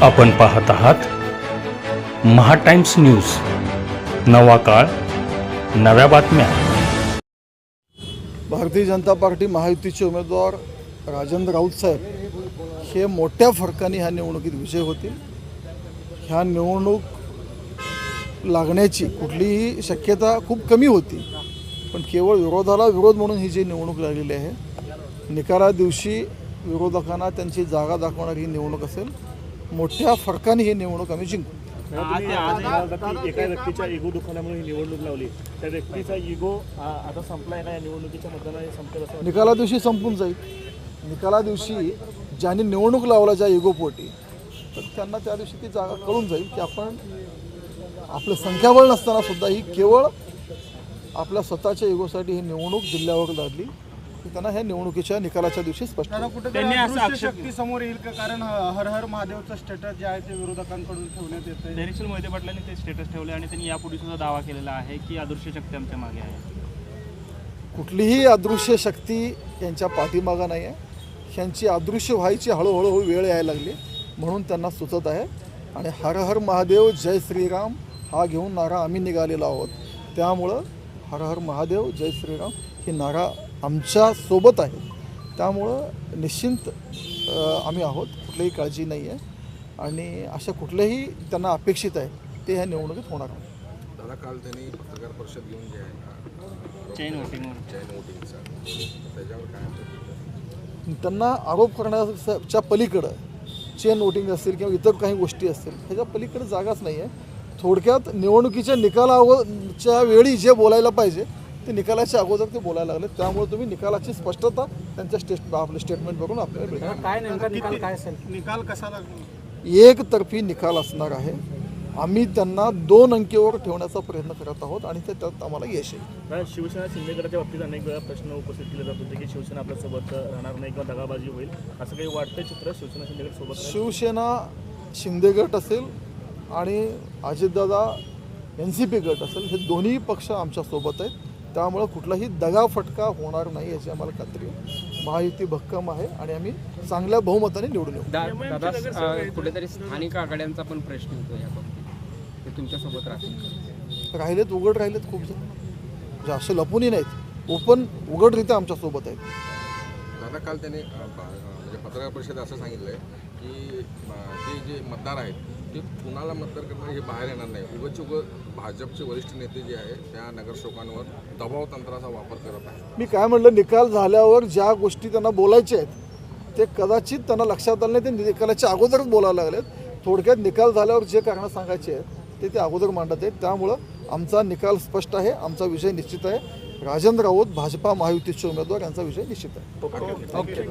आपण पाहत आहात महा टाइम्स न्यूज, नवा काळ, नव्या बातम्या। भारतीय जनता पार्टी महायुतीचे उमेदवार राजेंद्र राऊत साहेब हे मोठ्या फरकाने ह्या निवडणुकीत विजय होतील। ह्या निवडणूक लागण्याची कुठलीही शक्यता खूप कमी होती, पण केवळ विरोधाला विरोध म्हणून ही जी निवडणूक लागलेली आहे, निकाला दिवशी विरोधकांना त्यांची जागा दाखवणारी ही निवडणूक असेल। मोठ्या फरकाने ही निवडणूक आम्ही जिंकू। एका व्यक्तीच्या इगो दुखाल्यामुळे ही निवडणूक लावली, त्या व्यक्तीचा इगो आता संपलाय का? या निवडणुकीच्या मतदानाने संपेल असं निकाला दिवशी संपून जाईल। निकाला दिवशी ज्यांनी निवडणूक लावला ज्या इगोपोटी, तर त्यांना त्या दिवशी ती जागा कळून जाईल की आपण आपलं संख्याबळ नसताना सुद्धा ही केवळ आपल्या स्वतःच्या इगोसाठी ही निवडणूक जिल्ह्यावर लढली, त्यांना ह्या निवडणुकीच्या निकालाच्या दिवशी स्पष्ट त्यांनी असं शक्ती समोर येईल का? कारण हर हर महादेवचं स्टेटस जे आहे ते विरोधकांकडून ठेवण्यात येतं। धैर्यशील मोहिते पाटलांनी ते स्टेटस ठेवले आणि त्यांनी यापूर्वी सुद्धा दावा केलेला आहे की अदृश्य शक्ती आमच्या मागे आहे। कुठलीही अदृश्य शक्ती यांच्या पाठीमागं नाही आहे। ह्यांची अदृश्य व्हायची हळूहळू वेळ यायला लागली, म्हणून त्यांना सुचत आहे। आणि हर हर महादेव जय श्रीराम हा घेऊन नारा आम्ही निघालेलो आहोत। त्यामुळं हर हर महादेव जय श्रीराम ही नारा आमच्या सोबत आहे। त्यामुळं निश्चिंत आम्ही आहोत, कुठलीही काळजी नाही आहे। आणि अशा कुठल्याही त्यांना अपेक्षित आहे ते ह्या निवडणुकीत होणार आहे। दादा, काल त्यांनी पत्रकार परिषद घेऊन जे आहे चैन वोटिंगचा त्याच्यावर काय त्यांना आरोप करण्याच्या पलीकडं चेन वोटिंग असेल किंवा इतर काही गोष्टी असतील, ह्याच्या पलीकडे जागाच नाही आहे। थोडक्यात निवडणुकीच्या निकालाच्या वेळी जे बोलायला पाहिजे ते निकालाच्या अगोदर ते बोलायला लागले। त्यामुळे तुम्ही निकालाची स्पष्टता त्यांच्या आपलं स्टेटमेंट बघून आपल्याला भेटेल। काय नेमका निकाल काय असेल? निकाल कसा लागेल? एकतर्फी निकाल असणार आहे। आम्ही त्यांना 2 अंकीवर ठेवण्याचा प्रयत्न करत आहोत आणि त्यात आम्हाला यश येईल। शिवसेना शिंदेगडच्या बाबतीत अनेक वेळा प्रश्न उपस्थित केले जात होते की शिवसेना आपल्यासोबत राहणार नाही किंवा दगाबाजी होईल, असं काही वाटतं चित्र शिवसेना शिंदेगड सोबत? शिवसेना शिंदे गट असेल आणि अजितदादा NCP गट असेल, हे दोन्ही पक्ष आमच्यासोबत आहेत। त्यामुळं कुठलाही दगाफटका होणार नाही याची आम्हाला खात्री आहे। महायुती भक्कम आहे आणि आम्ही चांगल्या बहुमताने निवडून येऊ। दादा, कुठेतरी स्थानिक आघाड्यांचा पण प्रश्न होतो या बाबतीत, ते तुमच्यासोबत राहिलेत, उघड राहिलेत खूप जण, म्हणजे असे लपूनही नाहीत, ओपन उघडरित्या आमच्यासोबत आहेत। दादा, काल त्यांनी म्हणजे पत्रकार परिषदेत असं सांगितलं आहे की ते जे मतदार आहेत ते कुणाला मतदार करणार हे बाहेर येणार नाही। उगाच भाजपचे वरिष्ठ नेते जे आहेत त्या नगरसेवकांवर दबाव तंत्राचा वापर करत आहेत। मी काय म्हटलं, निकाल झाल्यावर ज्या गोष्टी त्यांना बोलायच्या आहेत ते कदाचित त्यांना लक्षात आलं नाही, ते निकालाच्या अगोदरच बोलायला लागलेत। थोडक्यात निकाल झाल्यावर जे कारणं सांगायचे आहेत ते अगोदर मांडत आहेत। त्यामुळं आमचा निकाल स्पष्ट आहे, आमचा विषय निश्चित आहे। राजेंद्र राऊत भाजपा महायुतीचे उमेदवार यांचा विषय निश्चित आहे। ओके।